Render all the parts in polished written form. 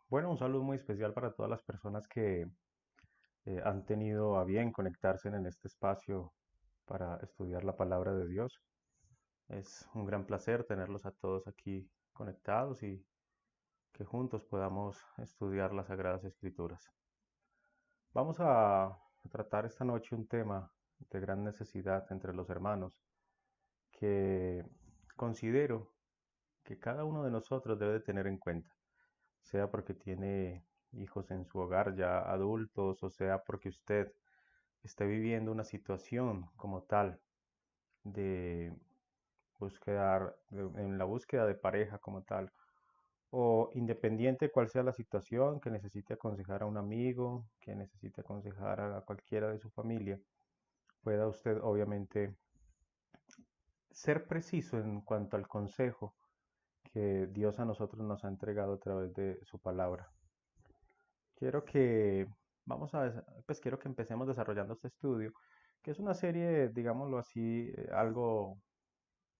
Bueno, un saludo muy especial para todas las personas que han tenido a bien conectarse en este espacio para estudiar la palabra de Dios. Es un gran placer tenerlos a todos aquí conectados y que juntos podamos estudiar las Sagradas Escrituras. Vamos a tratar esta noche un tema de gran necesidad entre los hermanos que considero que cada uno de nosotros debe tener en cuenta, sea porque tiene hijos en su hogar ya adultos, o sea porque usted esté viviendo una situación como tal de en la búsqueda de pareja como tal, o independiente cual sea la situación, que necesite aconsejar a un amigo, que necesite aconsejar a cualquiera de su familia, pueda usted obviamente ser preciso en cuanto al consejo que Dios a nosotros nos ha entregado a través de su palabra. Quiero que quiero que empecemos desarrollando este estudio, que es una serie, digámoslo así, algo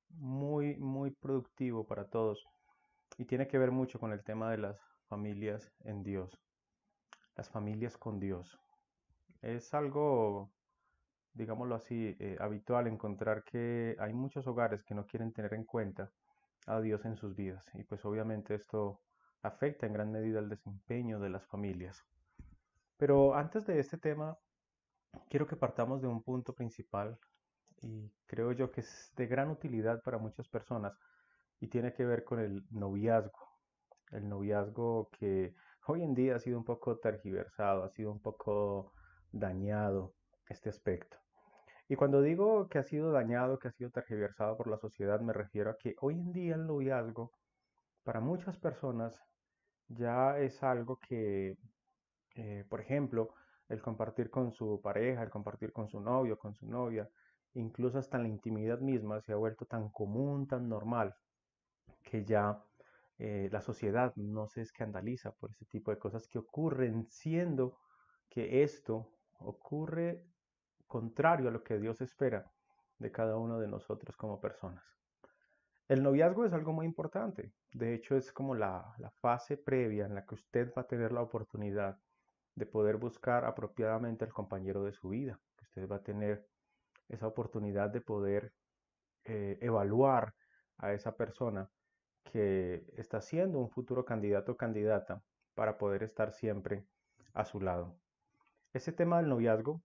muy productivo para todos y tiene que ver mucho con el tema de las familias en Dios, las familias con Dios. Es algo, digámoslo así, habitual encontrar que hay muchos hogares que no quieren tener en cuenta a Dios en sus vidas y pues obviamente esto afecta en gran medida el desempeño de las familias. Pero antes de este tema, quiero que partamos de un punto principal y creo yo que es de gran utilidad para muchas personas y tiene que ver con el noviazgo. El noviazgo que hoy en día ha sido un poco tergiversado, ha sido un poco dañado este aspecto. Y cuando digo que ha sido dañado, que ha sido tergiversado por la sociedad, me refiero a que hoy en día el noviazgo para muchas personas ya es algo que, por ejemplo, el compartir con su pareja, el compartir con su novio, con su novia, incluso hasta en la intimidad misma se ha vuelto tan común, tan normal, que ya la sociedad no se escandaliza por ese tipo de cosas que ocurren, siendo que esto ocurre contrario a lo que Dios espera de cada uno de nosotros como personas. El noviazgo es algo muy importante. De hecho, es como la fase previa en la que usted va a tener la oportunidad de poder buscar apropiadamente al compañero de su vida. Usted va a tener esa oportunidad de poder evaluar a esa persona que está siendo un futuro candidato o candidata para poder estar siempre a su lado. Ese tema del noviazgo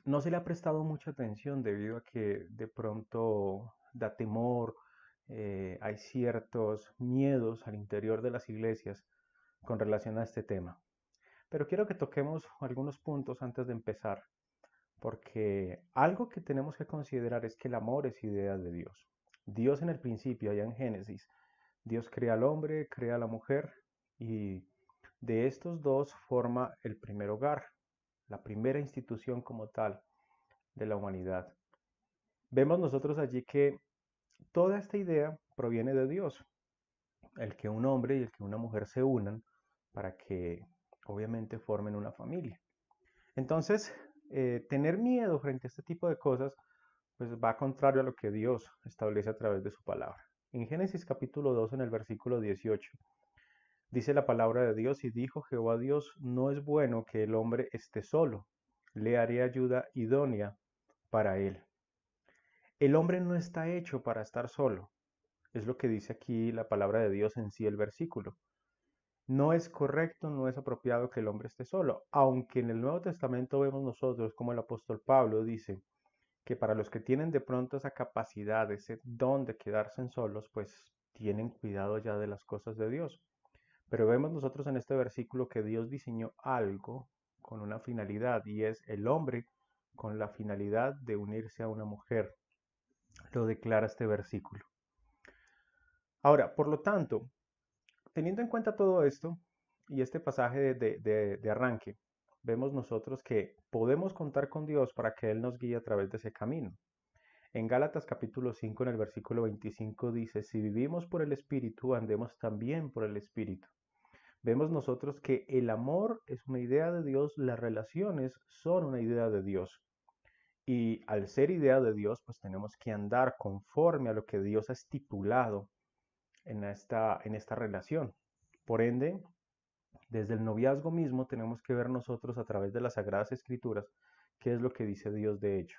no se le ha prestado mucha atención debido a que de pronto da temor, hay ciertos miedos al interior de las iglesias con relación a este tema. Pero quiero que toquemos algunos puntos antes de empezar, porque algo que tenemos que considerar es que el amor es idea de Dios. Dios en el principio, allá en Génesis, Dios crea al hombre, crea a la mujer y de estos dos forma el primer hogar, la primera institución como tal de la humanidad. Vemos nosotros allí que toda esta idea proviene de Dios, el que un hombre y el que una mujer se unan para que obviamente formen una familia. Entonces, tener miedo frente a este tipo de cosas, pues va contrario a lo que Dios establece a través de su palabra. En Génesis capítulo 2, en el versículo 18, dice la palabra de Dios, y dijo Jehová Dios, no es bueno que el hombre esté solo, le haré ayuda idónea para él. El hombre no está hecho para estar solo, es lo que dice aquí la palabra de Dios en sí el versículo. No es correcto, no es apropiado que el hombre esté solo, aunque en el Nuevo Testamento vemos nosotros como el apóstol Pablo dice que para los que tienen de pronto esa capacidad, ese don de quedarse en solos, pues tienen cuidado ya de las cosas de Dios. Pero vemos nosotros en este versículo que Dios diseñó algo con una finalidad y es el hombre con la finalidad de unirse a una mujer. Lo declara este versículo. Ahora, por lo tanto, teniendo en cuenta todo esto y este pasaje de arranque, vemos nosotros que podemos contar con Dios para que Él nos guíe a través de ese camino. En Gálatas capítulo 5 en el versículo 25 dice, si vivimos por el Espíritu, andemos también por el Espíritu. Vemos nosotros que el amor es una idea de Dios, las relaciones son una idea de Dios. Y al ser idea de Dios, pues tenemos que andar conforme a lo que Dios ha estipulado en esta relación. Por ende, desde el noviazgo mismo tenemos que ver nosotros a través de las Sagradas Escrituras qué es lo que dice Dios de ello.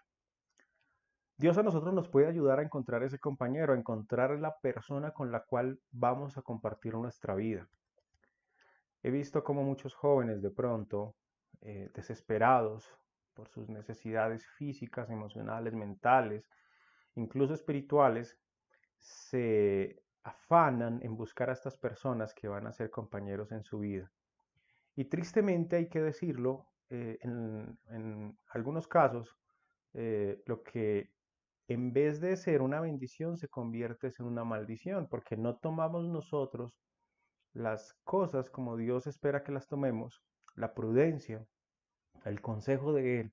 Dios a nosotros nos puede ayudar a encontrar ese compañero, a encontrar la persona con la cual vamos a compartir nuestra vida. He visto como muchos jóvenes de pronto, desesperados por sus necesidades físicas, emocionales, mentales, incluso espirituales, se afanan en buscar a estas personas que van a ser compañeros en su vida. Y tristemente hay que decirlo, en algunos casos, lo que en vez de ser una bendición se convierte en una maldición, porque no tomamos nosotros las cosas como Dios espera que las tomemos, la prudencia, el consejo de Él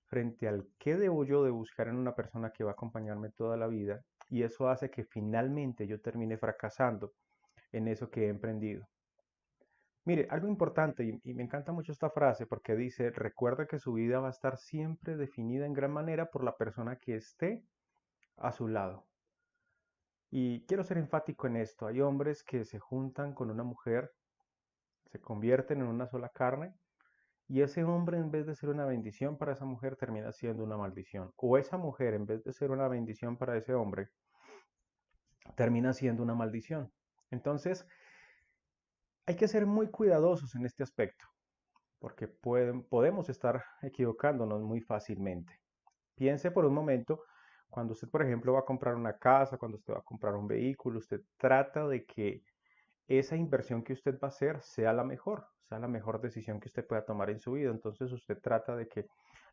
frente al qué debo yo de buscar en una persona que va a acompañarme toda la vida, y eso hace que finalmente yo termine fracasando en eso que he emprendido. Mire, algo importante, y me encanta mucho esta frase porque dice, recuerda que su vida va a estar siempre definida en gran manera por la persona que esté a su lado. Y quiero ser enfático en esto. Hay hombres que se juntan con una mujer, se convierten en una sola carne, y ese hombre en vez de ser una bendición para esa mujer termina siendo una maldición. O esa mujer en vez de ser una bendición para ese hombre termina siendo una maldición. Entonces, hay que ser muy cuidadosos en este aspecto, porque podemos estar equivocándonos muy fácilmente. Piense por un momento, cuando usted, por ejemplo, va a comprar una casa, cuando usted va a comprar un vehículo, usted trata de que esa inversión que usted va a hacer sea la mejor decisión que usted pueda tomar en su vida. Entonces usted trata de que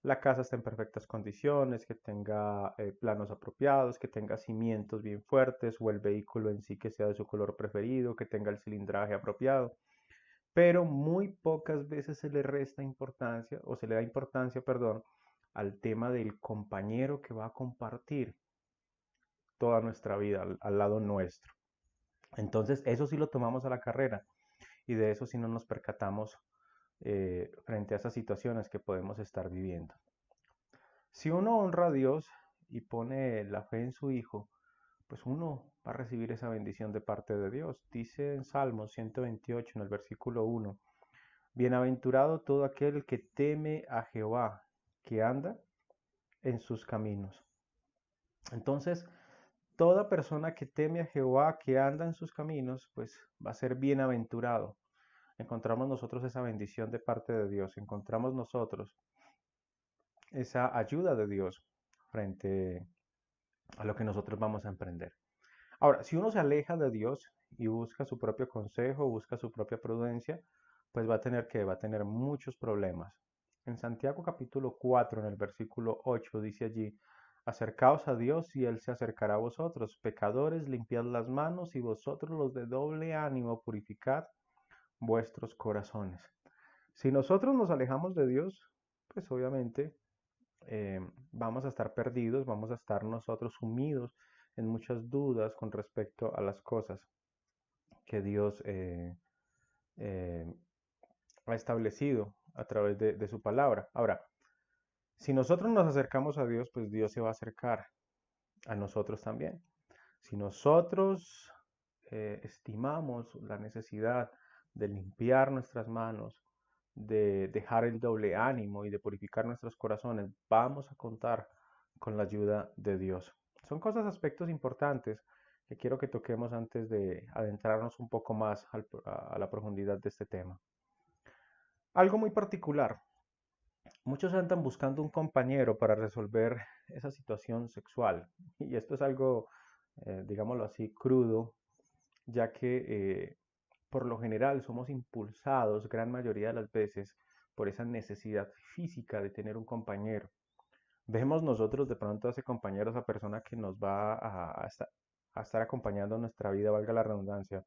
la casa esté en perfectas condiciones, que tenga planos apropiados, que tenga cimientos bien fuertes o el vehículo en sí que sea de su color preferido, que tenga el cilindraje apropiado. Pero muy pocas veces se le resta importancia o se le da importancia, perdón, al tema del compañero que va a compartir toda nuestra vida al lado nuestro. Entonces, eso sí lo tomamos a la carrera y de eso sí no nos percatamos frente a esas situaciones que podemos estar viviendo. Si uno honra a Dios y pone la fe en su Hijo, pues uno va a recibir esa bendición de parte de Dios. Dice en Salmos 128, en el versículo 1, bienaventurado todo aquel que teme a Jehová, que anda en sus caminos. Entonces, toda persona que teme a Jehová, que anda en sus caminos, pues va a ser bienaventurado. Encontramos nosotros esa bendición de parte de Dios, encontramos nosotros esa ayuda de Dios frente a lo que nosotros vamos a emprender. Ahora, si uno se aleja de Dios y busca su propio consejo, busca su propia prudencia, pues va a tener muchos problemas. En Santiago capítulo 4, en el versículo 8, dice allí, acercaos a Dios y Él se acercará a vosotros. Pecadores, limpiad las manos y vosotros los de doble ánimo, purificad vuestros corazones. Si nosotros nos alejamos de Dios, pues obviamente vamos a estar perdidos, vamos a estar nosotros sumidos en muchas dudas con respecto a las cosas que Dios eh, ha establecido a través de su palabra. Ahora, si nosotros nos acercamos a Dios, pues Dios se va a acercar a nosotros también. Si nosotros estimamos la necesidad de limpiar nuestras manos, de dejar el doble ánimo y de purificar nuestros corazones, vamos a contar con la ayuda de Dios. Son cosas, aspectos importantes que quiero que toquemos antes de adentrarnos un poco más a la profundidad de este tema. Algo muy particular. Muchos andan buscando un compañero para resolver esa situación sexual. Y esto es algo, digámoslo así, crudo, ya que por lo general somos impulsados gran mayoría de las veces por esa necesidad física de tener un compañero. Vemos nosotros de pronto a ese compañero, a esa persona que nos va a estar acompañando en nuestra vida, valga la redundancia,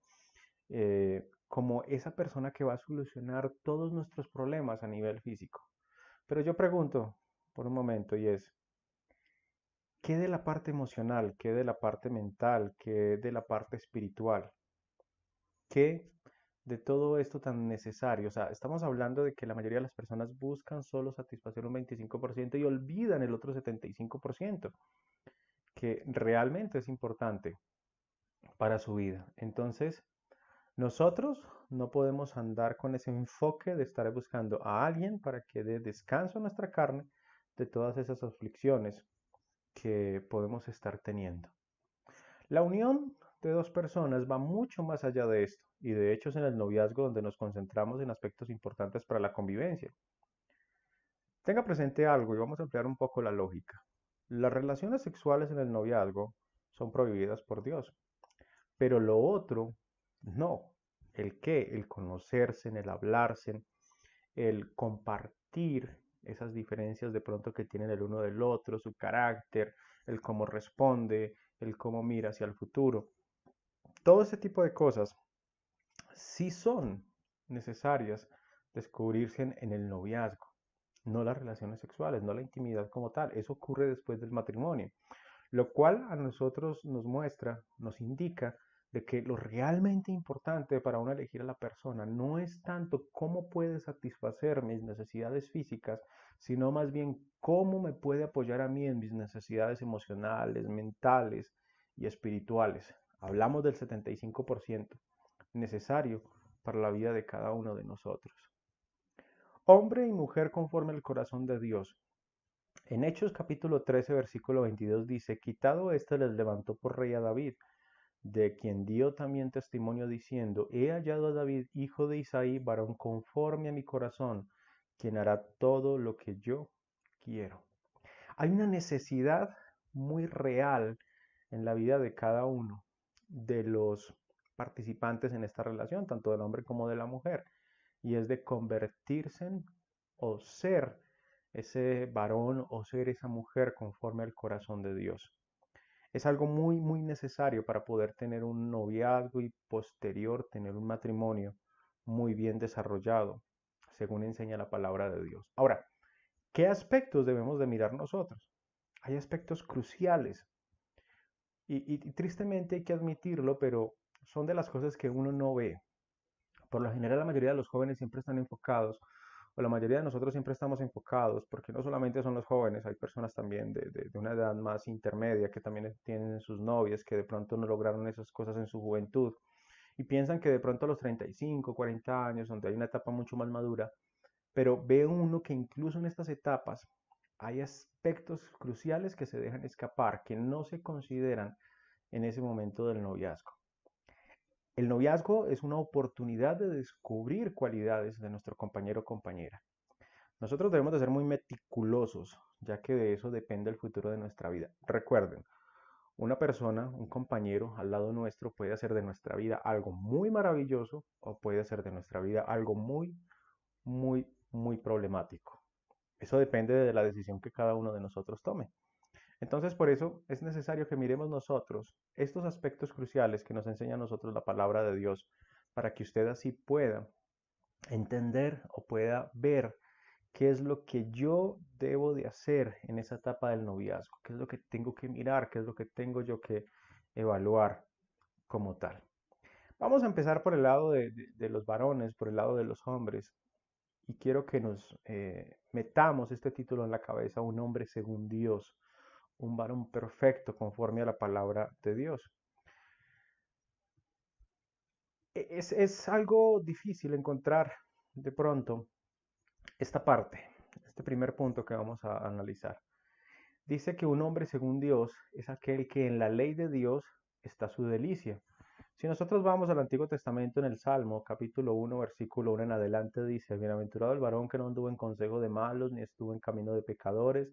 como esa persona que va a solucionar todos nuestros problemas a nivel físico. Pero yo pregunto por un momento y es, ¿qué de la parte emocional, qué de la parte mental, qué de la parte espiritual? ¿Qué de todo esto tan necesario? O sea, estamos hablando de que la mayoría de las personas buscan solo satisfacer un 25% y olvidan el otro 75%, que realmente es importante para su vida. Entonces, Nosotros no podemos andar con ese enfoque de estar buscando a alguien para que dé descanso a nuestra carne de todas esas aflicciones que podemos estar teniendo. La unión de dos personas va mucho más allá de esto, y de hecho es en el noviazgo donde nos concentramos en aspectos importantes para la convivencia. Tenga presente algo y vamos a ampliar un poco la lógica. Las relaciones sexuales en el noviazgo son prohibidas por Dios, pero lo otro no. ¿El qué? El conocerse, el hablarse, el compartir esas diferencias de pronto que tienen el uno del otro, su carácter, el cómo responde, el cómo mira hacia el futuro. Todo ese tipo de cosas sí son necesarias descubrirse en el noviazgo, no las relaciones sexuales, no la intimidad como tal. Eso ocurre después del matrimonio, lo cual a nosotros nos muestra, nos indica de que lo realmente importante para uno elegir a la persona no es tanto cómo puede satisfacer mis necesidades físicas, sino más bien cómo me puede apoyar a mí en mis necesidades emocionales, mentales y espirituales. Hablamos del 75% necesario para la vida de cada uno de nosotros. Hombre y mujer conforme al corazón de Dios. En Hechos capítulo 13, versículo 22 dice, quitado éste les levantó por rey a David, de quien dio también testimonio diciendo, he hallado a David, hijo de Isaí, varón conforme a mi corazón, quien hará todo lo que yo quiero. Hay una necesidad muy real en la vida de cada uno de los participantes en esta relación, tanto del hombre como de la mujer, y es de convertirse en o ser ese varón o ser esa mujer conforme al corazón de Dios. Es algo muy, muy necesario para poder tener un noviazgo y posterior tener un matrimonio muy bien desarrollado, según enseña la palabra de Dios. Ahora, ¿qué aspectos debemos de mirar nosotros? Hay aspectos cruciales y tristemente hay que admitirlo, pero son de las cosas que uno no ve. Por lo general, la mayoría de los jóvenes siempre están enfocados, o la mayoría de nosotros siempre estamos enfocados, porque no solamente son los jóvenes, hay personas también de una edad más intermedia que también tienen sus novias, que de pronto no lograron esas cosas en su juventud, y piensan que de pronto a los 35, 40 años, donde hay una etapa mucho más madura, pero ve uno que incluso en estas etapas hay aspectos cruciales que se dejan escapar, que no se consideran en ese momento del noviazgo. El noviazgo es una oportunidad de descubrir cualidades de nuestro compañero o compañera. Nosotros debemos de ser muy meticulosos, ya que de eso depende el futuro de nuestra vida. Recuerden, una persona, un compañero al lado nuestro puede hacer de nuestra vida algo muy maravilloso o puede hacer de nuestra vida algo muy, muy, muy problemático. Eso depende de la decisión que cada uno de nosotros tome. Entonces, por eso es necesario que miremos nosotros estos aspectos cruciales que nos enseña a nosotros la palabra de Dios, para que usted así pueda entender o pueda ver qué es lo que yo debo de hacer en esa etapa del noviazgo, qué es lo que tengo que mirar, qué es lo que tengo yo que evaluar como tal. Vamos a empezar por el lado de los varones, por el lado de los hombres, y quiero que nos metamos este título en la cabeza, un hombre según Dios, un varón perfecto conforme a la palabra de Dios. Es algo difícil encontrar de pronto esta parte, este primer punto que vamos a analizar. Dice que un hombre según Dios es aquel que en la ley de Dios está su delicia. Si nosotros vamos al Antiguo Testamento en el Salmo, capítulo 1, versículo 1 en adelante, dice, bienaventurado el varón que no anduvo en consejo de malos, ni estuvo en camino de pecadores,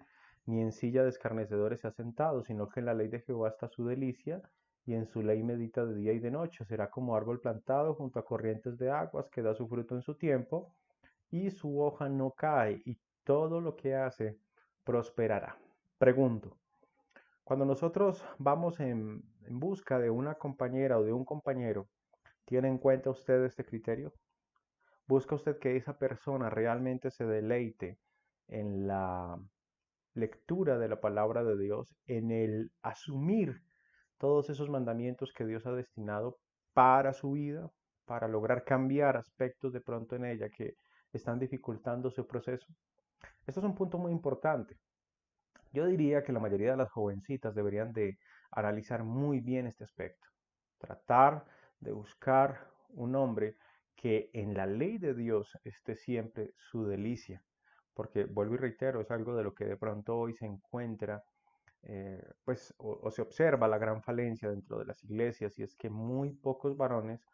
ni en silla de escarnecedores se ha sentado, sino que en la ley de Jehová está su delicia, y en su ley medita de día y de noche. Será como árbol plantado junto a corrientes de aguas, que da su fruto en su tiempo, y su hoja no cae, y todo lo que hace prosperará. Pregunto, cuando nosotros vamos en busca de una compañera o de un compañero, ¿tiene en cuenta usted este criterio? ¿Busca usted que esa persona realmente se deleite en la lectura de la palabra de Dios, en el asumir todos esos mandamientos que Dios ha destinado para su vida, para lograr cambiar aspectos de pronto en ella que están dificultando su proceso? Esto es un punto muy importante. Yo diría que la mayoría de las jovencitas deberían de analizar muy bien este aspecto. Tratar de buscar un hombre que en la ley de Dios esté siempre su delicia, porque vuelvo y reitero, es algo de lo que de pronto hoy se encuentra, pues, o se observa la gran falencia dentro de las iglesias, y es que muy pocos varones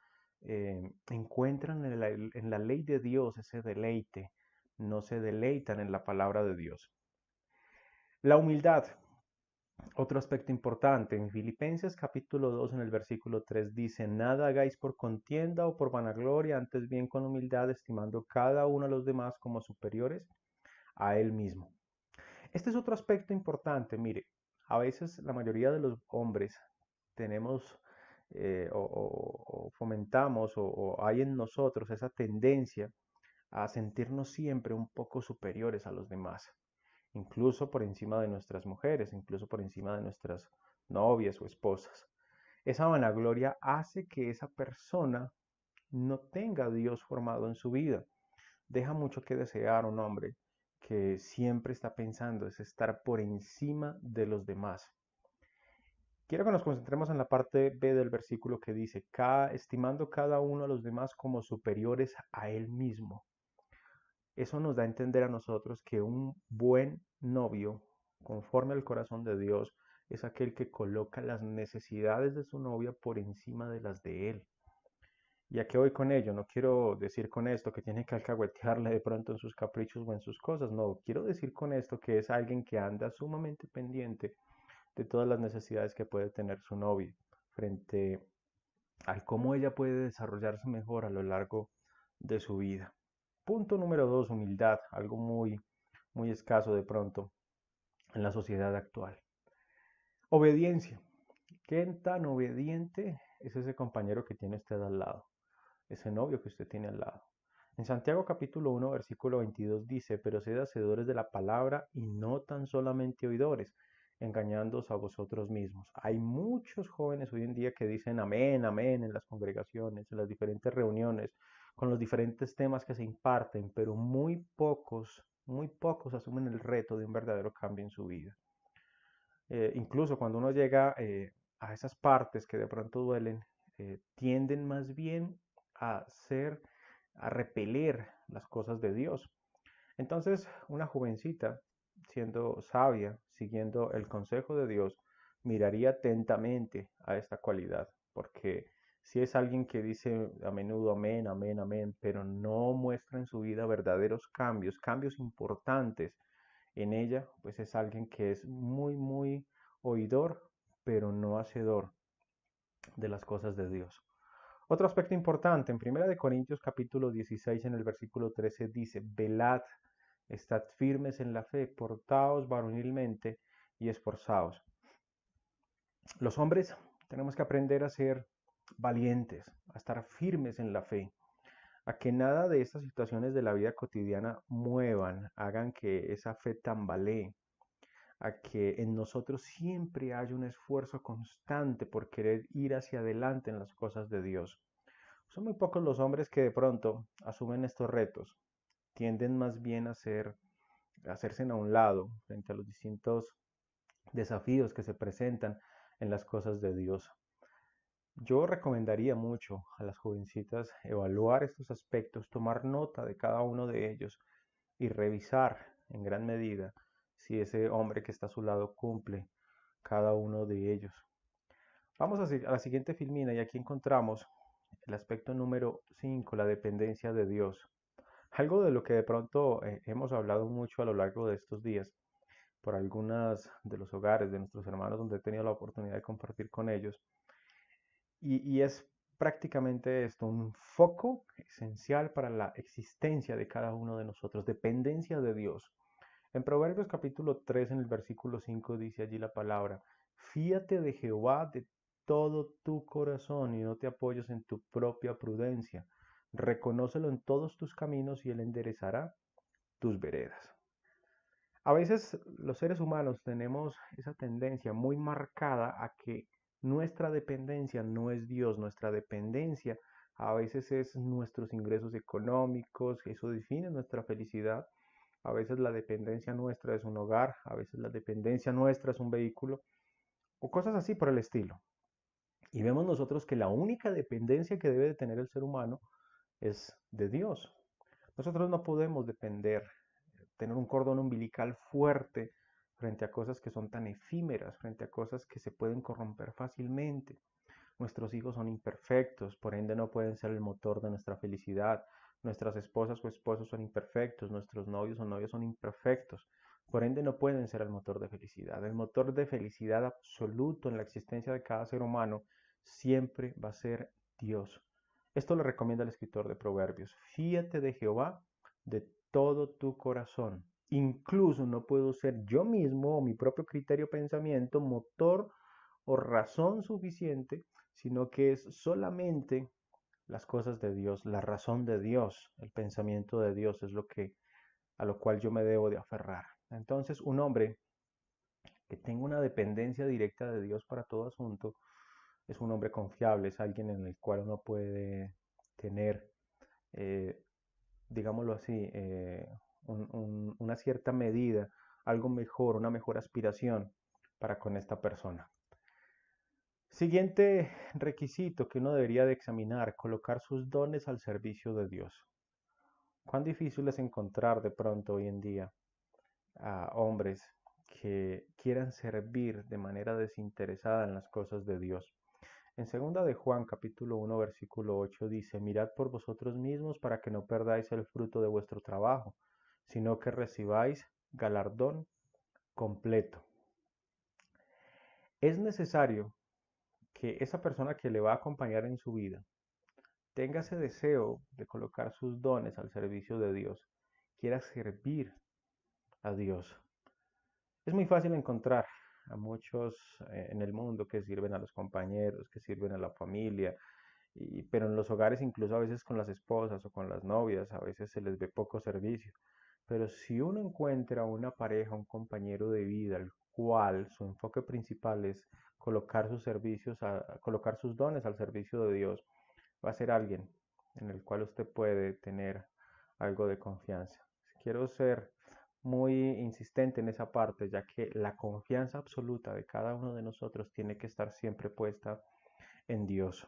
encuentran en la ley de Dios ese deleite, no se deleitan en la palabra de Dios. La humildad, otro aspecto importante. En Filipenses capítulo 2 en el versículo 3 dice, nada hagáis por contienda o por vanagloria, antes bien con humildad, estimando cada uno a los demás como superiores a él mismo. Este es otro aspecto importante. Mire, a veces la mayoría de los hombres tenemos o fomentamos o hay en nosotros esa tendencia a sentirnos siempre un poco superiores a los demás, incluso por encima de nuestras mujeres, incluso por encima de nuestras novias o esposas. Esa vanagloria hace que esa persona no tenga a Dios formado en su vida. Deja mucho que desear un hombre que siempre está pensando es estar por encima de los demás. Quiero que nos concentremos en la parte B del versículo que dice, estimando cada uno a los demás como superiores a él mismo. Eso nos da a entender a nosotros que un buen novio, conforme al corazón de Dios, es aquel que coloca las necesidades de su novia por encima de las de él. ¿Y a qué voy con ello? No quiero decir con esto que tiene que alcahuetearle de pronto en sus caprichos o en sus cosas. No, quiero decir con esto que es alguien que anda sumamente pendiente de todas las necesidades que puede tener su novia frente al cómo ella puede desarrollarse mejor a lo largo de su vida. Punto número 2, humildad, algo muy escaso de pronto en la sociedad actual. Obediencia. ¿Qué tan obediente es ese compañero que tiene usted al lado? Ese novio que usted tiene al lado. En Santiago capítulo 1, versículo 22 dice, pero sed hacedores de la palabra y no tan solamente oidores, engañándoos a vosotros mismos. Hay muchos jóvenes hoy en día que dicen amén, amén en las congregaciones, en las diferentes reuniones, con los diferentes temas que se imparten, pero muy pocos asumen el reto de un verdadero cambio en su vida. Incluso cuando uno llega a esas partes que de pronto duelen, tienden más bien a a repeler las cosas de Dios. Entonces, una jovencita, siendo sabia, siguiendo el consejo de Dios, miraría atentamente a esta cualidad, porque si es alguien que dice a menudo amén, amén, amén, pero no muestra en su vida verdaderos cambios, cambios importantes en ella, pues es alguien que es muy oidor, pero no hacedor de las cosas de Dios. Otro aspecto importante, en 1 Corintios capítulo 16 en el versículo 13 dice, velad, estad firmes en la fe, portaos varonilmente y esforzaos. Los hombres tenemos que aprender a ser valientes, a estar firmes en la fe, a que nada de estas situaciones de la vida cotidiana muevan, hagan que esa fe tambalee, a que en nosotros siempre haya un esfuerzo constante por querer ir hacia adelante en las cosas de Dios. Son muy pocos los hombres que de pronto asumen estos retos, tienden más bien a hacerse a un lado frente a los distintos desafíos que se presentan en las cosas de Dios. Yo recomendaría mucho a las jovencitas evaluar estos aspectos, tomar nota de cada uno de ellos y revisar en gran medida si ese hombre que está a su lado cumple cada uno de ellos. Vamos a la siguiente filmina y aquí encontramos el aspecto número 5, la dependencia de Dios. Algo de lo que de pronto hemos hablado mucho a lo largo de estos días por algunos de los hogares de nuestros hermanos donde he tenido la oportunidad de compartir con ellos. Y es prácticamente esto, un foco esencial para la existencia de cada uno de nosotros, dependencia de Dios. En Proverbios capítulo 3, en el versículo 5, dice allí la palabra, fíate de Jehová de todo tu corazón y no te apoyes en tu propia prudencia. Reconócelo en todos tus caminos y él enderezará tus veredas. A veces los seres humanos tenemos esa tendencia muy marcada a que nuestra dependencia no es Dios, nuestra dependencia a veces es nuestros ingresos económicos, eso define nuestra felicidad. A veces la dependencia nuestra es un hogar, a veces la dependencia nuestra es un vehículo o cosas así por el estilo. Y vemos nosotros que la única dependencia que debe de tener el ser humano es de Dios. Nosotros no podemos depender, tener un cordón umbilical fuerte frente a cosas que son tan efímeras, frente a cosas que se pueden corromper fácilmente. Nuestros hijos son imperfectos, por ende no pueden ser el motor de nuestra felicidad. Nuestras esposas o esposos son imperfectos, nuestros novios o novias son imperfectos, por ende no pueden ser el motor de felicidad. El motor de felicidad absoluto en la existencia de cada ser humano siempre va a ser Dios. Esto le recomienda el escritor de Proverbios. Fíate de Jehová de todo tu corazón. Incluso no puedo ser yo mismo o mi propio criterio o pensamiento motor o razón suficiente, sino que es solamente las cosas de Dios, la razón de Dios, el pensamiento de Dios es lo que a lo cual yo me debo de aferrar. Entonces, un hombre que tenga una dependencia directa de Dios para todo asunto es un hombre confiable, es alguien en el cual uno puede tener, eh, digámoslo así, una cierta medida, algo mejor, una mejor aspiración para con esta persona. Siguiente requisito que uno debería de examinar, colocar sus dones al servicio de Dios. ¿Cuán difícil es encontrar de pronto hoy en día a hombres que quieran servir de manera desinteresada en las cosas de Dios? En segunda de Juan capítulo 1 versículo 8 dice, mirad por vosotros mismos para que no perdáis el fruto de vuestro trabajo, sino que recibáis galardón completo. Es necesario que esa persona que le va a acompañar en su vida tenga ese deseo de colocar sus dones al servicio de Dios, quiera servir a Dios. Es muy fácil encontrar a muchos en el mundo que sirven a los compañeros, que sirven a la familia, pero en los hogares, incluso a veces con las esposas o con las novias, a veces se les ve poco servicio. Pero si uno encuentra una pareja, un compañero de vida, el cual su enfoque principal es colocar sus servicios, colocar sus dones al servicio de Dios, va a ser alguien en el cual usted puede tener algo de confianza. Quiero ser muy insistente en esa parte, ya que la confianza absoluta de cada uno de nosotros tiene que estar siempre puesta en Dios.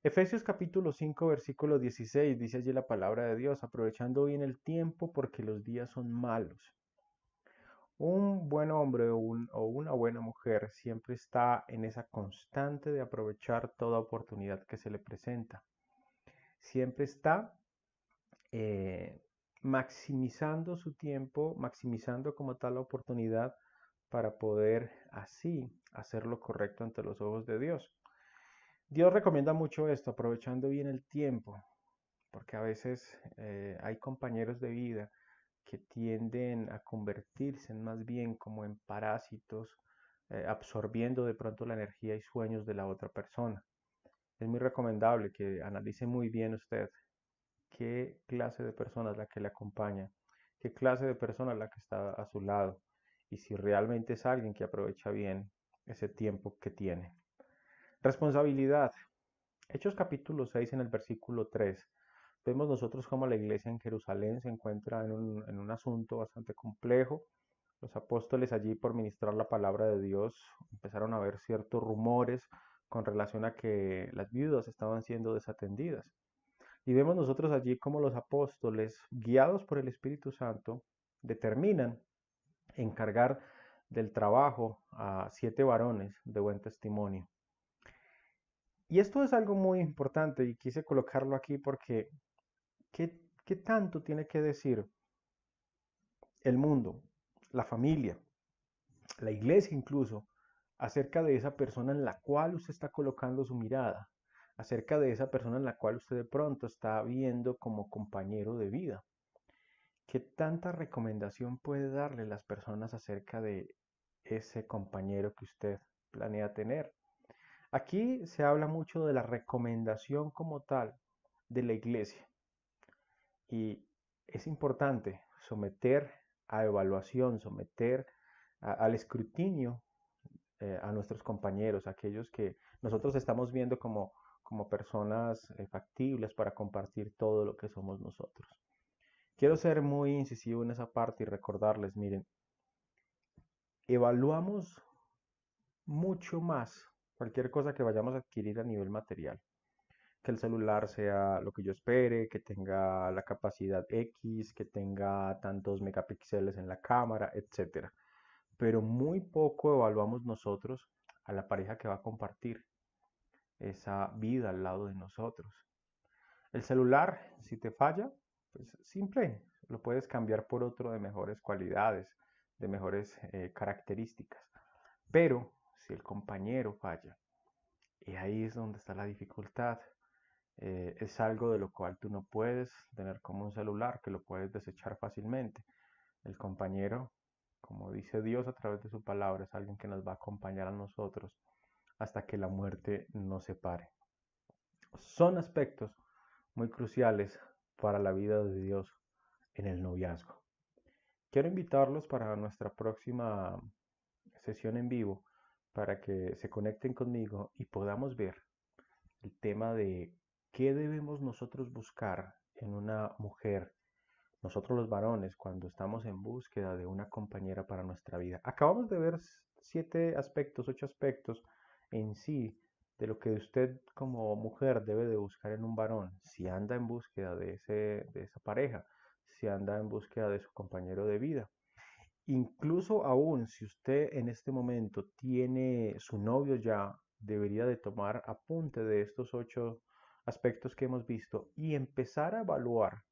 Efesios capítulo 5 versículo 16 dice allí la palabra de Dios, aprovechando bien el tiempo porque los días son malos. Un buen hombre o una buena mujer siempre está en esa constante de aprovechar toda oportunidad que se le presenta. Siempre está eh, maximizando su tiempo, maximizando como tal la oportunidad para poder así hacer lo correcto ante los ojos de Dios. Dios recomienda mucho esto, aprovechando bien el tiempo, porque a veces hay compañeros de vida que tienden a convertirse en más bien como en parásitos, absorbiendo de pronto la energía y sueños de la otra persona. Es muy recomendable que analice muy bien usted qué clase de persona es la que le acompaña, qué clase de persona es la que está a su lado y si realmente es alguien que aprovecha bien ese tiempo que tiene. Responsabilidad. Hechos capítulo 6 en el versículo 3. Vemos nosotros cómo la iglesia en Jerusalén se encuentra en un asunto bastante complejo. Los apóstoles allí por ministrar la palabra de Dios empezaron a ver ciertos rumores con relación a que las viudas estaban siendo desatendidas. Y vemos nosotros allí cómo los apóstoles, guiados por el Espíritu Santo, determinan encargar del trabajo a 7 varones de buen testimonio. Y esto es algo muy importante y quise colocarlo aquí porque ¿qué tanto tiene que decir el mundo, la familia, la iglesia incluso, acerca de esa persona en la cual usted está colocando su mirada, acerca de esa persona en la cual usted de pronto está viendo como compañero de vida? ¿Qué tanta recomendación puede darle las personas acerca de ese compañero que usted planea tener? Aquí se habla mucho de la recomendación como tal de la iglesia y es importante someter a evaluación, someter al escrutinio a nuestros compañeros, aquellos que nosotros estamos viendo como personas factibles para compartir todo lo que somos nosotros. Quiero ser muy incisivo en esa parte y recordarles, miren, evaluamos mucho más cualquier cosa que vayamos a adquirir a nivel material. Que el celular sea lo que yo espere, que tenga la capacidad X, que tenga tantos megapíxeles en la cámara, etcétera. Pero muy poco evaluamos nosotros a la pareja que va a compartir esa vida al lado de nosotros. El celular, si te falla, pues simple, lo puedes cambiar por otro de mejores cualidades, de mejores características. Pero si el compañero falla, y ahí es donde está la dificultad, es algo de lo cual tú no puedes tener como un celular, que lo puedes desechar fácilmente. El compañero, como dice Dios a través de su palabra, es alguien que nos va a acompañar a nosotros hasta que la muerte nos separe. Son aspectos muy cruciales para la vida de Dios en el noviazgo. Quiero invitarlos para nuestra próxima sesión en vivo para que se conecten conmigo y podamos ver el tema de qué debemos nosotros buscar en una mujer, nosotros los varones, cuando estamos en búsqueda de una compañera para nuestra vida. Acabamos de ver 7 aspectos, 8 aspectos en sí de lo que usted como mujer debe de buscar en un varón, si anda en búsqueda de esa pareja, si anda en búsqueda de su compañero de vida. Incluso aún si usted en este momento tiene su novio ya, debería de tomar apunte de estos 8 aspectos que hemos visto y empezar a evaluar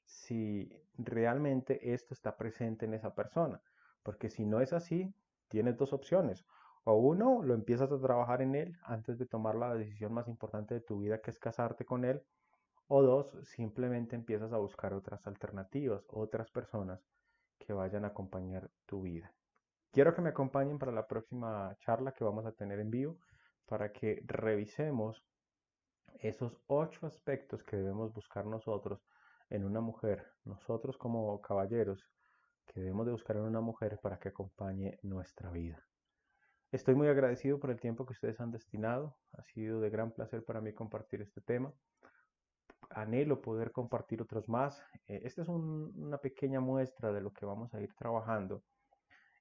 si realmente esto está presente en esa persona. Porque si no es así, tienes 2 opciones. O uno, lo empiezas a trabajar en él antes de tomar la decisión más importante de tu vida, que es casarte con él. O dos, simplemente empiezas a buscar otras alternativas, otras personas que vayan a acompañar tu vida. Quiero que me acompañen para la próxima charla que vamos a tener en vivo para que revisemos esos 8 aspectos que debemos buscar nosotros en una mujer, nosotros como caballeros, que debemos de buscar en una mujer para que acompañe nuestra vida. Estoy muy agradecido por el tiempo que ustedes han destinado. Ha sido de gran placer para mí compartir este tema. Anhelo poder compartir otros más. Esta es una pequeña muestra de lo que vamos a ir trabajando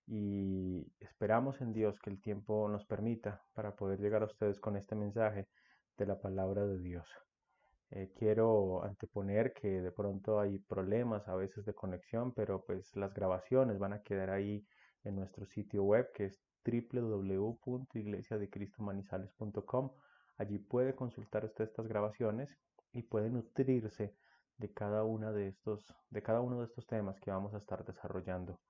y esperamos en Dios que el tiempo nos permita para poder llegar a ustedes con este mensaje de la palabra de Dios. Quiero anteponer que de pronto hay problemas a veces de conexión, pero pues las grabaciones van a quedar ahí en nuestro sitio web que es www.iglesiadecristomanizales.com. Allí puede consultar usted estas grabaciones y puede nutrirse de cada uno de estos temas que vamos a estar desarrollando.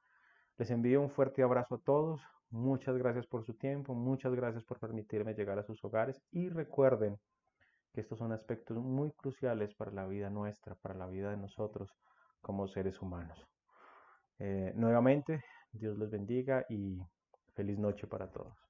Les envío un fuerte abrazo a todos. Muchas gracias por su tiempo, muchas gracias por permitirme llegar a sus hogares y recuerden que estos son aspectos muy cruciales para la vida nuestra, para la vida de nosotros como seres humanos. Nuevamente, Dios les bendiga y feliz noche para todos.